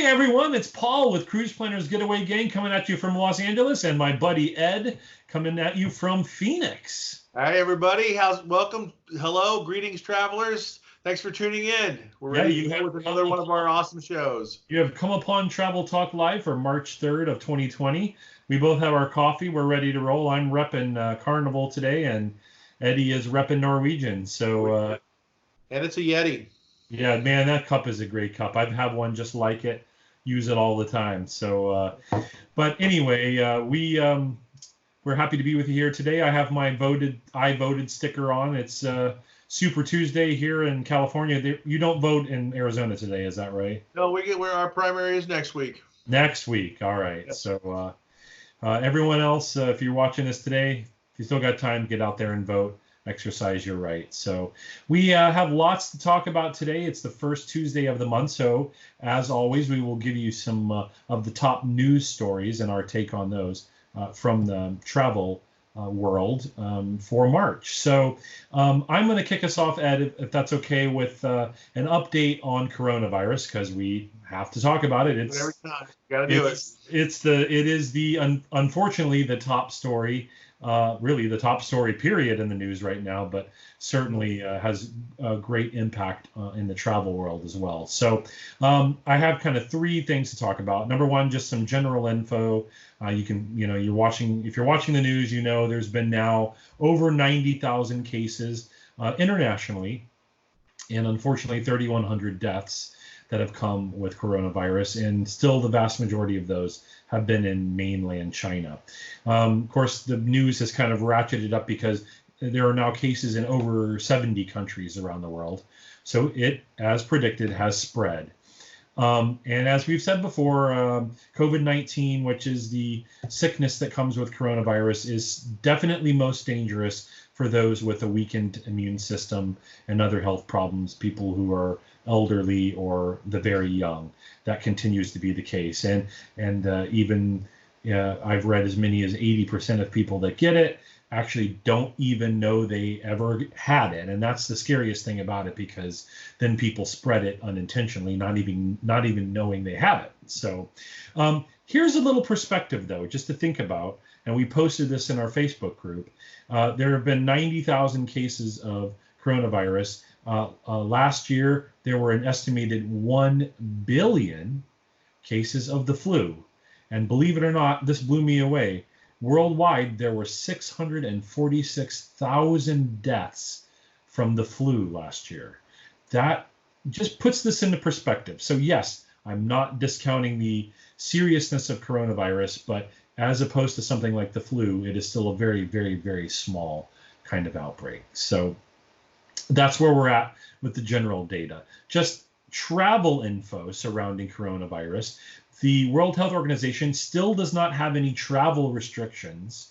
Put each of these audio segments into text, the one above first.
everyone, it's Paul with Cruise Planners Getaway Gang coming at you from Los Angeles, and my buddy Ed coming at you from Phoenix. Hi, everybody. Welcome. Hello. Greetings, travelers. Thanks for tuning in. We're ready to go with another one of our awesome shows. You have come upon Travel Talk Live for March 3rd of 2020. We both have our coffee. We're ready to roll. I'm repping Carnival today, and Eddie is repping Norwegian. So, and it's a Yeti. Yeah, man, that cup is a great cup. I've had one just like it. Use it all the time. So, but anyway, we're happy to be with you here today. I have my I voted sticker on. It's Super Tuesday here in California. You don't vote in Arizona today, is that right? No, where our primary is next week. Next week. All right. Yep. So everyone else, if you're watching this today, if you still got time, get out there and vote. Exercise your right. So we have lots to talk about today. It's the first Tuesday of the month. So as always, we will give you some of the top news stories and our take on those from the travel world for March. So I'm going to kick us off, Ed, if that's okay, with an update on coronavirus, because we have to talk about it. Every time. You got to do it. Unfortunately, the top story. Really the top story period in the news right now, but certainly has a great impact in the travel world as well. So I have kind of three things to talk about. Number one, just some general info. If you're watching the news, there's been now over 90,000 cases internationally, and unfortunately 3,100 deaths that have come with coronavirus, and still the vast majority of those have been in mainland China. Of course, the news has kind of ratcheted up because there are now cases in over 70 countries around the world. So it, as predicted, has spread. And as we've said before, COVID-19, which is the sickness that comes with coronavirus, is definitely most dangerous for those with a weakened immune system and other health problems, people who are elderly or the very young. That continues to be the case. And even I've read as many as 80% of people that get it actually don't even know they ever had it. And that's the scariest thing about it, because then people spread it unintentionally, not even knowing they have it. So here's a little perspective, though, just to think about. And we posted this in our Facebook group. There have been 90,000 cases of coronavirus. Last year, there were an estimated 1 billion cases of the flu. And believe it or not, this blew me away. Worldwide, there were 646,000 deaths from the flu last year. That just puts this into perspective. So yes, I'm not discounting the seriousness of coronavirus, but as opposed to something like the flu, it is still a very, very, very small kind of outbreak. So that's where we're at with the general data. Just travel info surrounding coronavirus. The World Health Organization still does not have any travel restrictions.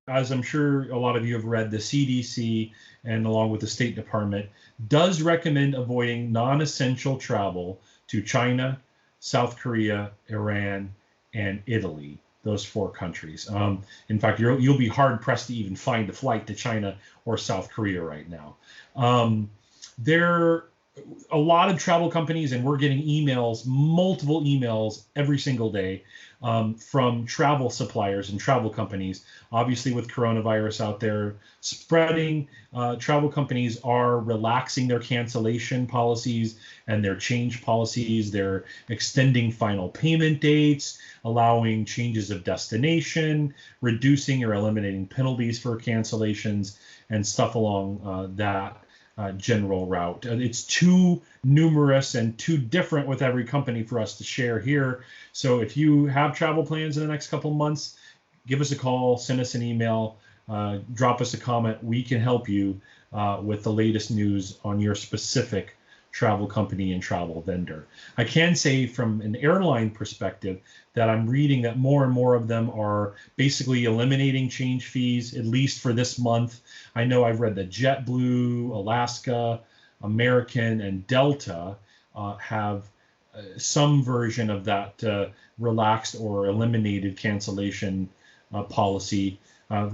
As I'm sure a lot of you have read, the CDC, and along with the State Department, does recommend avoiding non-essential travel to China, South Korea, Iran, and Italy. Those four countries. In fact, you'll be hard pressed to even find a flight to China or South Korea right now. There a lot of travel companies, and we're getting multiple emails every single day from travel suppliers and travel companies. Obviously, with coronavirus out there spreading, travel companies are relaxing their cancellation policies and their change policies. They're extending final payment dates, allowing changes of destination, reducing or eliminating penalties for cancellations, and stuff along that general route. It's too numerous and too different with every company for us to share here. So if you have travel plans in the next couple months, give us a call, send us an email, drop us a comment. We can help you with the latest news on your specific travel company and travel vendor. I can say from an airline perspective that I'm reading that more and more of them are basically eliminating change fees, at least for this month. I know I've read that JetBlue, Alaska, American, and Delta have some version of that relaxed or eliminated cancellation policy.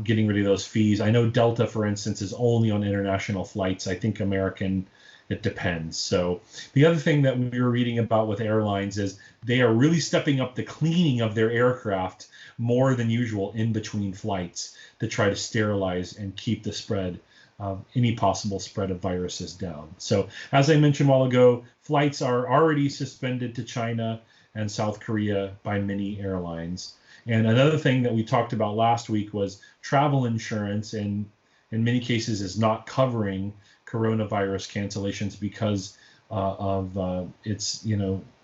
getting rid of those fees. I know Delta, for instance, is only on international flights. I think American, it depends. So the other thing that we were reading about with airlines is they are really stepping up the cleaning of their aircraft more than usual in between flights to try to sterilize and keep the spread of any possible spread of viruses down. So as I mentioned a while ago, flights are already suspended to China and South Korea by many airlines. And another thing that we talked about last week was travel insurance, and in many cases is not covering coronavirus cancellations because of its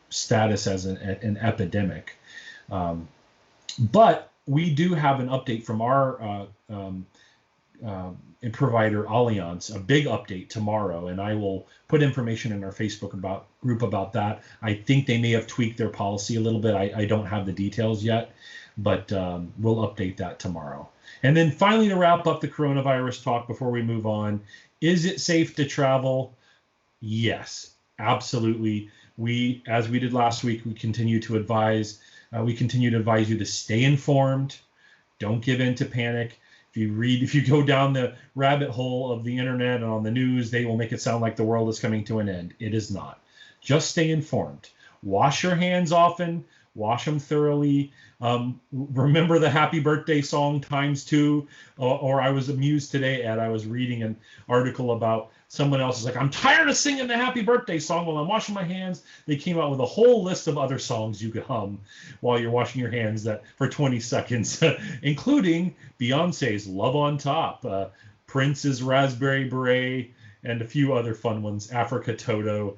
status as an epidemic. But we do have an update from our provider Allianz, a big update tomorrow, and I will put information in our Facebook group about that. I think they may have tweaked their policy a little bit. I don't have the details yet, but we'll update that tomorrow. And then finally, to wrap up the coronavirus talk before we move on, is it safe to travel? Yes, absolutely. As we did last week, we continue to advise you to stay informed. Don't give in to panic. If you go down the rabbit hole of the internet and on the news, they will make it sound like the world is coming to an end. It is not. Just stay informed. Wash your hands often. Wash them thoroughly. Remember the happy birthday song ×2. Or I was amused today, Ed. I was reading an article about someone else is like, I'm tired of singing the happy birthday song while I'm washing my hands. They came out with a whole list of other songs you could hum while you're washing your hands that for 20 seconds, including Beyonce's Love on Top, Prince's Raspberry Beret, and a few other fun ones, Africa Toto.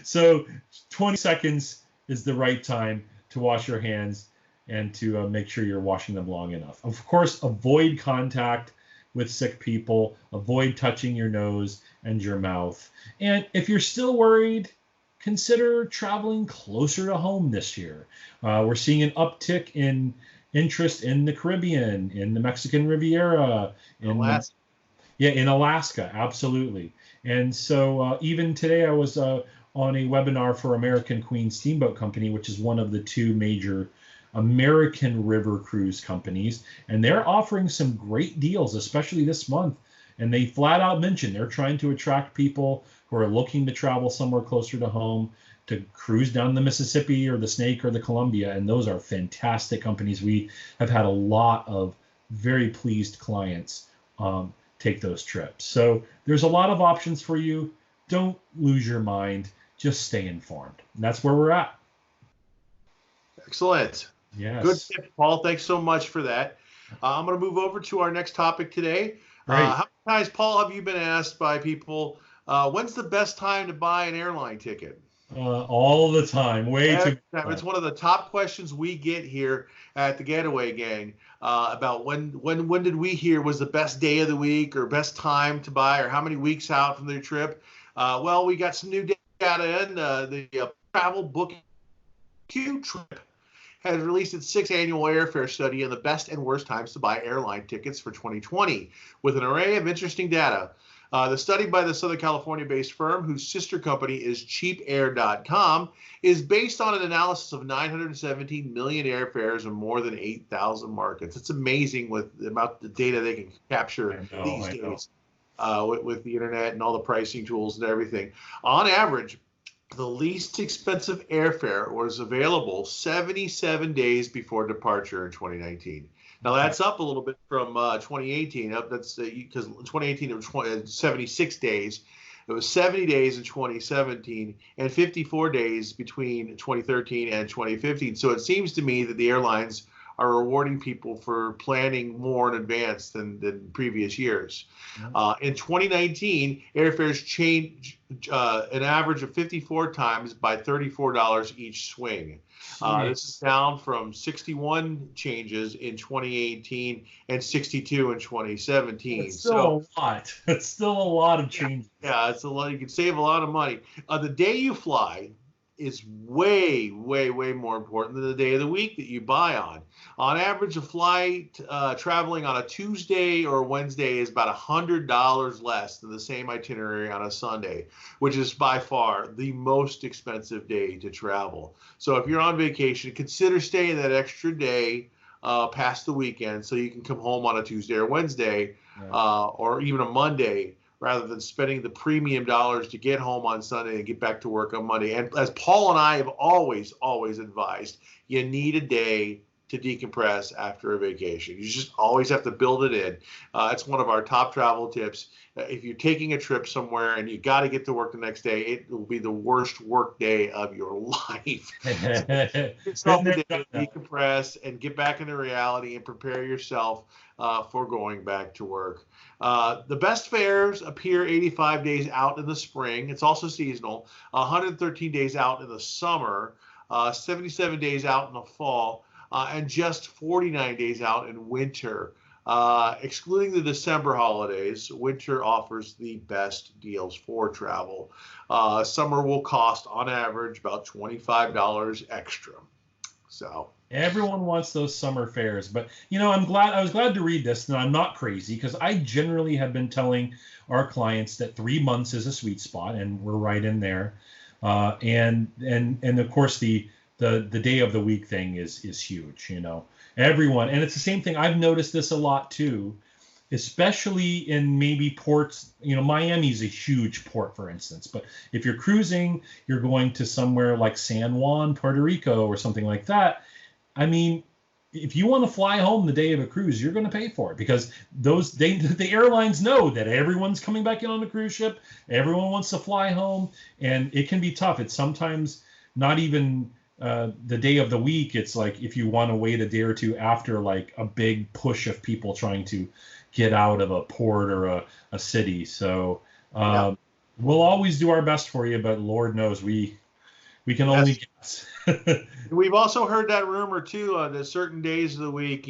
So 20 seconds is the right time to wash your hands and to make sure you're washing them long enough. Of course, avoid contact with sick people, avoid touching your nose and your mouth. And if you're still worried, consider traveling closer to home this year. We're seeing an uptick in interest in the Caribbean, in the Mexican Riviera, in Alaska, absolutely. And so even today I was on a webinar for American Queen Steamboat Company, which is one of the two major American river cruise companies, and they're offering some great deals, especially this month. And they flat out mentioned they're trying to attract people who are looking to travel somewhere closer to home to cruise down the Mississippi or the Snake or the Columbia. And those are fantastic companies. We have had a lot of very pleased clients take those trips. So there's a lot of options for you. Don't lose your mind. Just stay informed. And that's where we're at. Excellent. Yes. Good tip, Paul. Thanks so much for that. I'm going to move over to our next topic today. How many times, Paul, have you been asked by people, when's the best time to buy an airline ticket? All the time. Too much. It's one of the top questions we get here at the Getaway Gang about when did we hear was the best day of the week or best time to buy or how many weeks out from their trip. Well, we got some new data in the travel booking Q trip has released its 6th annual airfare study on the best and worst times to buy airline tickets for 2020 with an array of interesting data. The study by the Southern California-based firm, whose sister company is cheapair.com, is based on an analysis of 917 million airfares in more than 8,000 markets. It's amazing with the amount of data they can capture these days with the internet and all the pricing tools and everything. On average, the least expensive airfare was available 77 days before departure in 2019. Now that's up a little bit from 2018. That's because 2018 it was 76 days. It was 70 days in 2017 and 54 days between 2013 and 2015. So it seems to me that the airlines are rewarding people for planning more in advance than previous years. In 2019, airfares changed an average of 54 times by $34 each swing. This is down from 61 changes in 2018 and 62 in 2017. It's still a lot. It's still a lot of changes. Yeah, it's a lot. You can save a lot of money. The day you fly is way, way, way more important than the day of the week that you buy on. On average, a flight traveling on a Tuesday or Wednesday is about $100 less than the same itinerary on a Sunday, which is by far the most expensive day to travel. So if you're on vacation, consider staying that extra day past the weekend, so you can come home on a Tuesday or Wednesday, Yeah. or even a Monday, rather than spending the premium dollars to get home on Sunday and get back to work on Monday. And as Paul and I have always advised, you need a day to decompress after a vacation. You just always have to build it in. It's one of our top travel tips. If you're taking a trip somewhere and you got to get to work the next day, it will be the worst work day of your life. So give yourself a day to decompress and get back into reality and prepare yourself for going back to work. The best fares appear 85 days out in the spring. It's also seasonal. 113 days out in the summer, 77 days out in the fall, and just 49 days out in winter. Excluding the December holidays, winter offers the best deals for travel. Summer will cost, on average, about $25 extra. So everyone wants those summer fares, but I was glad to read this, and I'm not crazy, because I generally have been telling our clients that 3 months is a sweet spot, and we're right in there. And of course the day of the week thing is huge. Everyone, and it's the same thing. I've noticed this a lot too, especially in maybe ports. Miami's a huge port, for instance, but if you're cruising, you're going to somewhere like San Juan, Puerto Rico, or something like that. I mean, if you want to fly home the day of a cruise, you're going to pay for it, because the airlines know that everyone's coming back in on the cruise ship. Everyone wants to fly home, and it can be tough. It's sometimes not even the day of the week. It's like if you want to wait a day or two after like a big push of people trying to get out of a port or a city. So we'll always do our best for you, but Lord knows we can only guess. We've also heard that rumor too, that certain days of the week,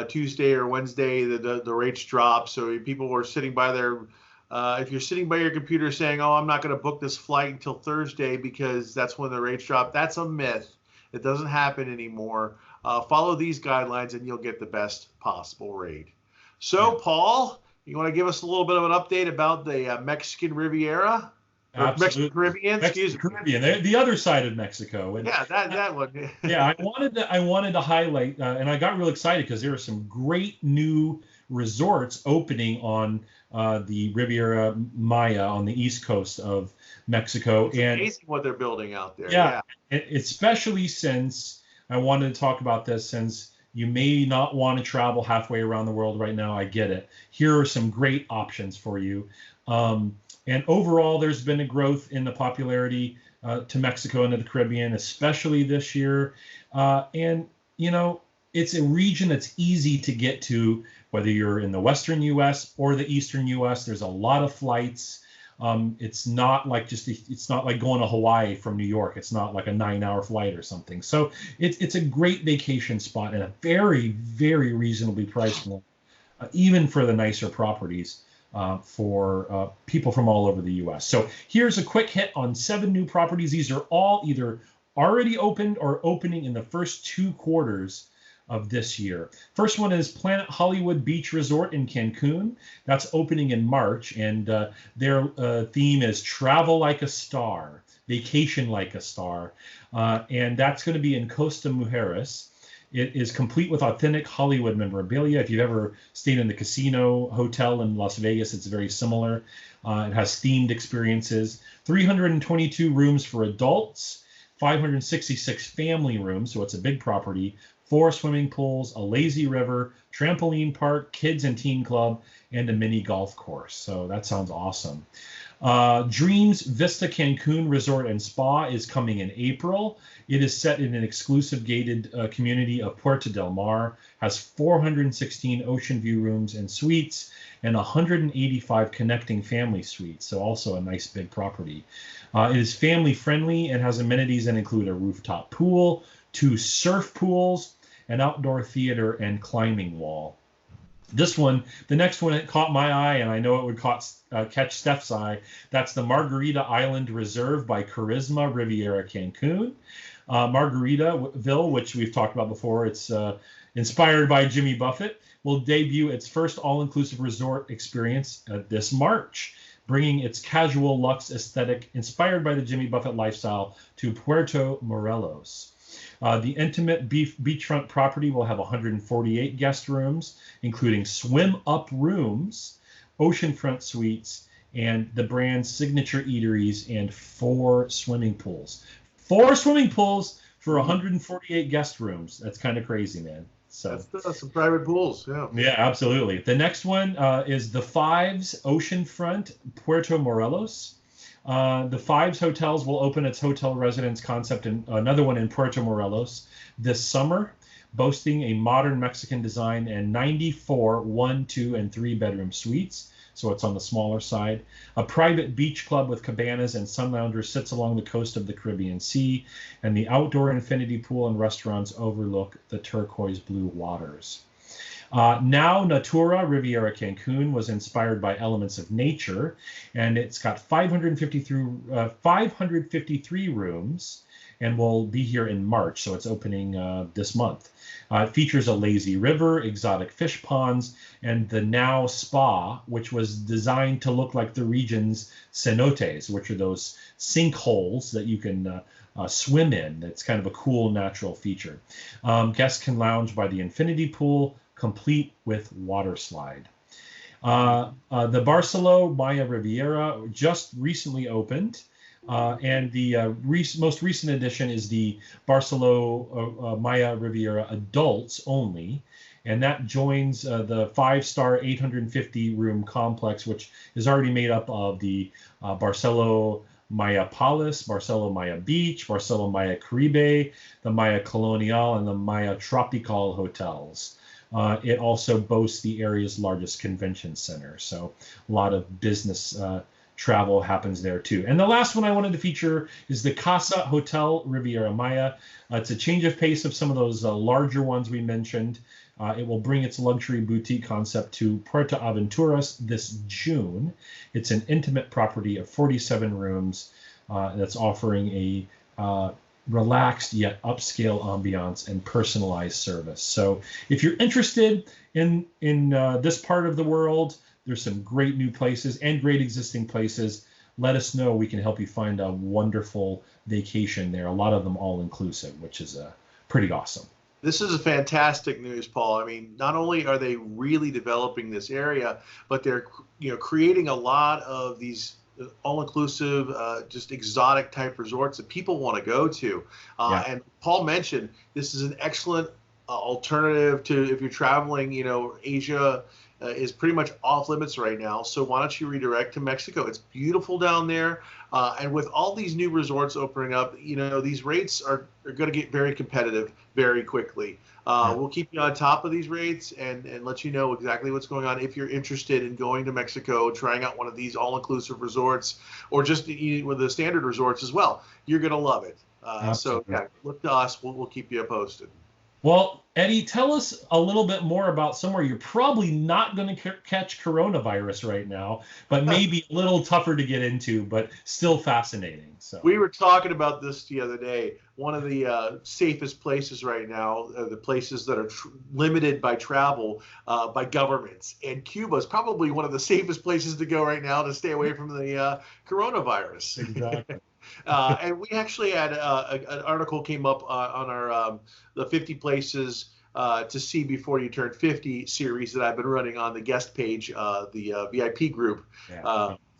Tuesday or Wednesday, the rates drop. So people were sitting by their if you're sitting by your computer saying, "Oh, I'm not going to book this flight until Thursday because that's when the rates drop," that's a myth. It doesn't happen anymore. Follow these guidelines and you'll get the best possible rate. So, Paul, you want to give us a little bit of an update about the Mexican Riviera? Or Mexican Caribbean, excuse me. Caribbean, the other side of Mexico. And yeah, that one. Yeah, I wanted to highlight, and I got real excited because there are some great new resorts opening on the Riviera Maya on the east coast of Mexico. It's amazing what they're building out there. Yeah, especially since I wanted to talk about this, since you may not want to travel halfway around the world right now. I get it. Here are some great options for you. And overall, there's been a growth in the popularity to Mexico and to the Caribbean, especially this year. And it's a region that's easy to get to, whether you're in the Western U.S. or the Eastern U.S. There's a lot of flights. It's not like going to Hawaii from New York. It's not like a 9-hour flight or something. So it's a great vacation spot and a very, very reasonably priced one, even for the nicer properties. For people from all over the U.S. So here's a quick hit on 7 new properties. These are all either already opened or opening in the first 2 quarters of this year. First one is Planet Hollywood Beach Resort in Cancun. That's opening in March, and their theme is Travel Like a Star, Vacation Like a Star, and that's going to be in Costa Mujeres. It is complete with authentic Hollywood memorabilia. If you've ever stayed in the casino hotel in Las Vegas, it's very similar. It has themed experiences. 322 rooms for adults, 566 family rooms, so it's a big property, 4 swimming pools, a lazy river, trampoline park, kids and teen club, and a mini golf course. So that sounds awesome. Dreams Vista Cancun Resort and Spa is coming in April. It is set in an exclusive gated community of Puerto del Mar, has 416 ocean view rooms and suites, and 185 connecting family suites, so also a nice big property. It is family friendly and has amenities that include a rooftop pool, 2 surf pools, an outdoor theater, and climbing wall. The next one, it caught my eye, and I know it would catch Steph's eye. That's the Margarita Island Reserve by Charisma Riviera Cancun. Margaritaville, which we've talked about before, it's inspired by Jimmy Buffett, will debut its first all-inclusive resort experience this March, bringing its casual luxe aesthetic inspired by the Jimmy Buffett lifestyle to Puerto Morelos. The intimate beachfront property will have 148 guest rooms, including swim-up rooms, oceanfront suites, and the brand's signature eateries and 4 swimming pools. 4 swimming pools for 148 guest rooms. That's kind of crazy, man. So that's some private pools. Yeah. Yeah, absolutely. The next one is the Fives Oceanfront Puerto Morelos. The Fives Hotels will open its hotel residence concept in another one in Puerto Morelos this summer, boasting a modern Mexican design and 94 1, 2, and 3 bedroom suites. So it's on the smaller side. A private beach club with cabanas and sun loungers sits along the coast of the Caribbean Sea, and the outdoor infinity pool and restaurants overlook the turquoise blue waters. Now Natura Riviera Cancun was inspired by elements of nature, and it's got 553 rooms and will be here in March, so it's opening this month. It features a lazy river, exotic fish ponds, and the Now Spa, which was designed to look like the region's cenotes, which are those sinkholes that you can swim in. That's kind of a cool natural feature. Guests can lounge by the infinity pool, complete with water slide. The Barceló Maya Riviera just recently opened. And the most recent addition is the Barceló Maya Riviera Adults Only, and that joins the 5-star 850-room complex, which is already made up of the Barceló Maya Palace, Barceló Maya Beach, Barceló Maya Caribe, the Maya Colonial, and the Maya Tropical hotels. It also boasts the area's largest convention center, so a lot of business travel happens there too. And the last one I wanted to feature is the Casa Hotel Riviera Maya. It's a change of pace of some of those larger ones we mentioned. It will bring its luxury boutique concept to Puerto Aventuras this June. It's an intimate property of 47 rooms that's offering a relaxed yet upscale ambiance and personalized service. So if you're interested in this part of the world, there's some great new places and great existing places. Let us know. We can help you find a wonderful vacation there. A lot of them all inclusive, which is pretty awesome. This is a fantastic news, Paul. I mean, not only are they really developing this area, but they're creating a lot of these all-inclusive, just exotic type resorts that people want to go to. And Paul mentioned this is an excellent alternative to if you're traveling. Asia is pretty much off limits right now. So why don't you redirect to Mexico? It's beautiful down there. And with all these new resorts opening up, these rates are going to get very competitive very quickly. We'll keep you on top of these rates and let you know exactly what's going on. If you're interested in going to Mexico, trying out one of these all-inclusive resorts, or just with the standard resorts as well, you're going to love it. So look to us. We'll keep you posted. Well, Eddie, tell us a little bit more about somewhere you're probably not going to catch coronavirus right now, but maybe a little tougher to get into, but still fascinating. So we were talking about this the other day. One of the safest places right now, the places that are limited by travel by governments, and Cuba is probably one of the safest places to go right now to stay away from the coronavirus. Exactly. And we actually had an article came up on our the 50 places to see before you turn 50 series that I've been running on the guest page, the VIP group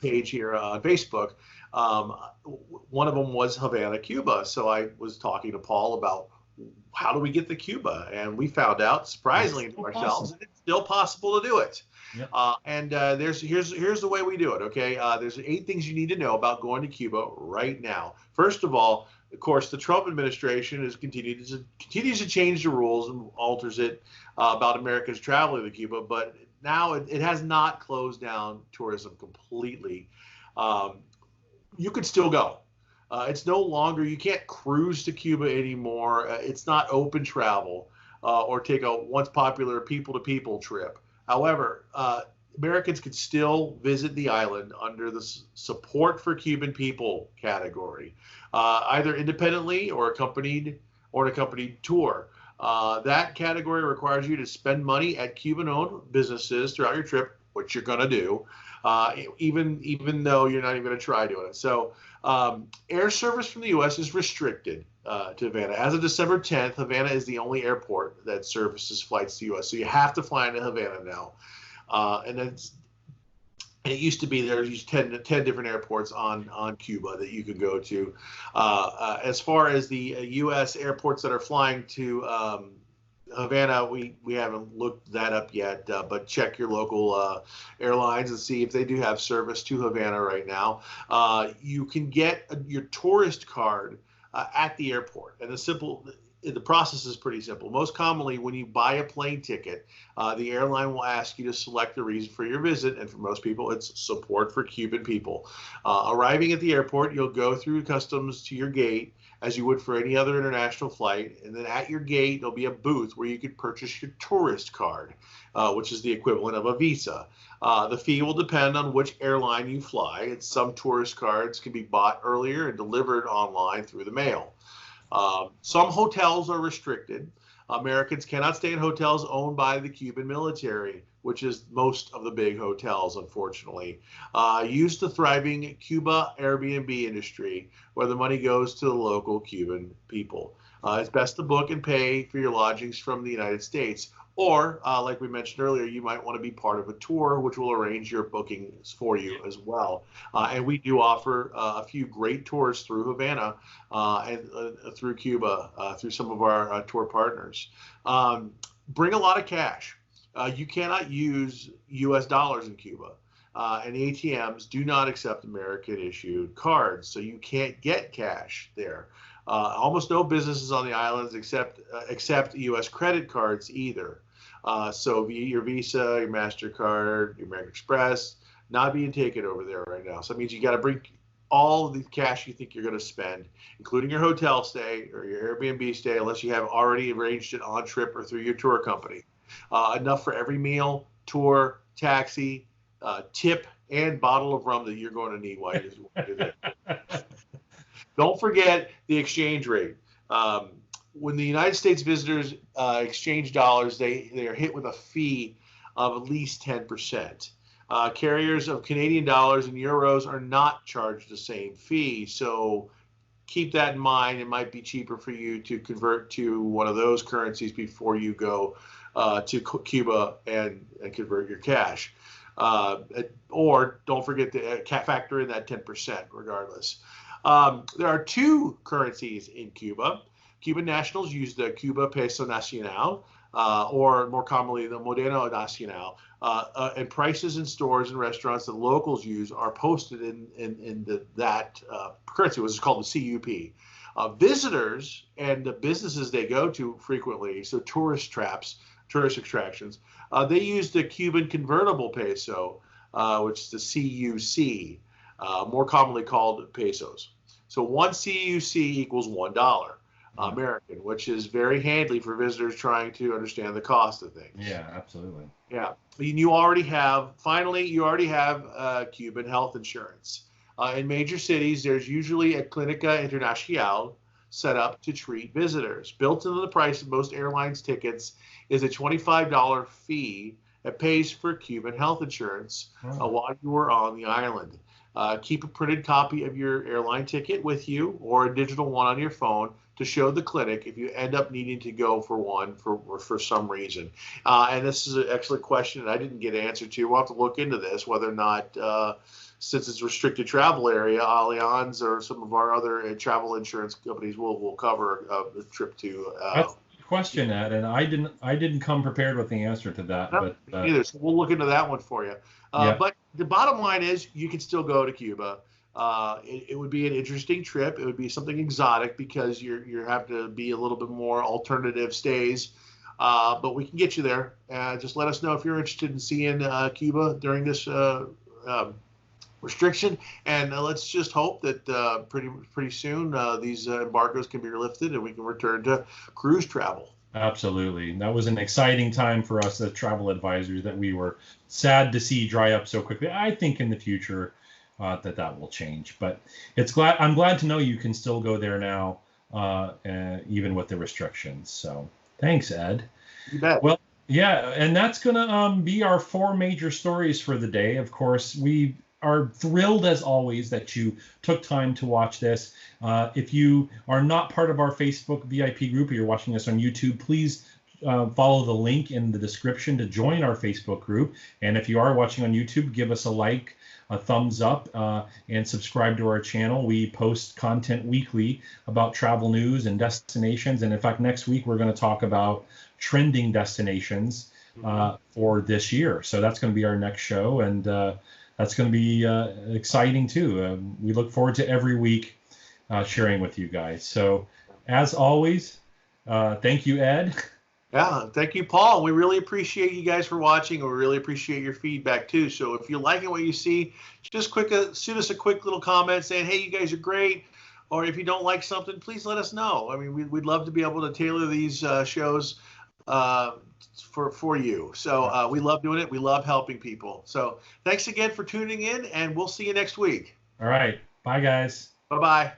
page here on Facebook. One of them was Havana, Cuba. So I was talking to Paul about how do we get to Cuba, and we found out, surprisingly to ourselves, that it's still possible to do it. Yep. Here's the way we do it. Okay, there's 8 things you need to know about going to Cuba right now. First of all, of course, the Trump administration has continues to change the rules and alters it about Americans traveling to Cuba, but now it has not closed down tourism completely. You could still go. It's no longer, you can't cruise to Cuba anymore. It's not open travel or take a once popular people-to-people trip. However, Americans can still visit the island under the support for Cuban people category, either independently or an accompanied tour. That category requires you to spend money at Cuban-owned businesses throughout your trip, which you're going to do. even though you're not even going to try doing it. So air service from the U.S. is restricted to Havana. As of December 10th, Havana is the only airport that services flights to the U.S. So you have to fly into Havana now. And it used to be there's 10 different airports on Cuba that you could go to. As far as the U.S. airports that are flying to Havana, we haven't looked that up yet, but check your local airlines and see if they do have service to Havana right now. You can get your tourist card at the airport, and the process is pretty simple. Most commonly, when you buy a plane ticket, the airline will ask you to select the reason for your visit, and for most people, it's support for Cuban people. Arriving at the airport, you'll go through customs to your gate, as you would for any other international flight, and then at your gate, there'll be a booth where you could purchase your tourist card, which is the equivalent of a visa. The fee will depend on which airline you fly. Some tourist cards can be bought earlier and delivered online through the mail. Some hotels are restricted. Americans cannot stay in hotels owned by the Cuban military, which is most of the big hotels, unfortunately. Use the thriving Cuba Airbnb industry, where the money goes to the local Cuban people. It's best to book and pay for your lodgings from the United States. Or, like we mentioned earlier, you might want to be part of a tour, which will arrange your bookings for you as well. And we do offer a few great tours through Havana and through Cuba, through some of our tour partners. Bring a lot of cash. You cannot use U.S. dollars in Cuba. And the ATMs do not accept American-issued cards, so you can't get cash there. Almost no businesses on the islands accept U.S. credit cards either. So your Visa, your MasterCard, your American Express, not being taken over there right now. So that means you got to bring all of the cash you think you're going to spend, including your hotel stay or your Airbnb stay, unless you have already arranged it on trip or through your tour company. Enough for every meal, tour, taxi, tip, and bottle of rum that you're going to need while you're there. Don't forget the exchange rate. When the United States visitors exchange dollars, they are hit with a fee of at least 10%. Carriers of Canadian dollars and euros are not charged the same fee. So keep that in mind. It might be cheaper for you to convert to one of those currencies before you go to Cuba and convert your cash. Or don't forget to factor in that 10% regardless. There are two currencies in Cuba. Cuban nationals use the Cuba Peso Nacional, or more commonly the Moneda Nacional. And prices in stores and restaurants that locals use are posted in that currency, which is called the CUP. Visitors and the businesses they go to frequently, so tourist attractions, they use the Cuban convertible peso, which is the CUC, more commonly called pesos. So one CUC equals $1 American, which is very handy for visitors trying to understand the cost of things. Yeah, absolutely. Yeah. You already have Cuban health insurance. In major cities, there's usually a Clínica Internacional set up to treat visitors. Built into the price of most airlines tickets is a $25 fee that pays for Cuban health insurance while you are on the island. Keep a printed copy of your airline ticket with you or a digital one on your phone to show the clinic if you end up needing to go for one for some reason. And this is an excellent question that I didn't get an answer to. We'll have to look into this, whether or not, since it's a restricted travel area, Allianz or some of our other travel insurance companies will cover the trip to. That's a question, Ed, and I didn't come prepared with the answer to that. No, but either. So we'll look into that one for you. Yeah. But the bottom line is you can still go to Cuba. It would be an interesting trip. It would be something exotic because you have to be a little bit more alternative stays. But we can get you there. Just let us know if you're interested in seeing Cuba during this restriction. And let's just hope that pretty soon these embargoes can be lifted and we can return to cruise travel. Absolutely. That was an exciting time for us as travel advisors that we were sad to see dry up so quickly. I think in the future that will change. But I'm glad to know you can still go there now, even with the restrictions. So thanks, Ed. You bet. Well, Yeah, and that's gonna be our four major stories for the day. Of course, we are thrilled as always that you took time to watch this. If you are not part of our Facebook VIP group or you're watching us on YouTube, please follow the link in the description to join our Facebook group. And if you are watching on YouTube, give us a like, a thumbs up, and subscribe to our channel. We post content weekly about travel news and destinations. And in fact, next week we're going to talk about trending destinations for this year. So that's going to be our next show, and that's going to be exciting too. We look forward to every week sharing with you guys. So as always, thank you, Ed. Yeah, thank you, Paul. We really appreciate you guys for watching, and we really appreciate your feedback too. So if you're liking what you see, just shoot us a quick little comment saying, hey, you guys are great. Or if you don't like something, please let us know. I mean, we'd love to be able to tailor these shows for you. So we love doing it. We love helping people. So thanks again for tuning in, and we'll see you next week. All right. Bye, guys. Bye-bye.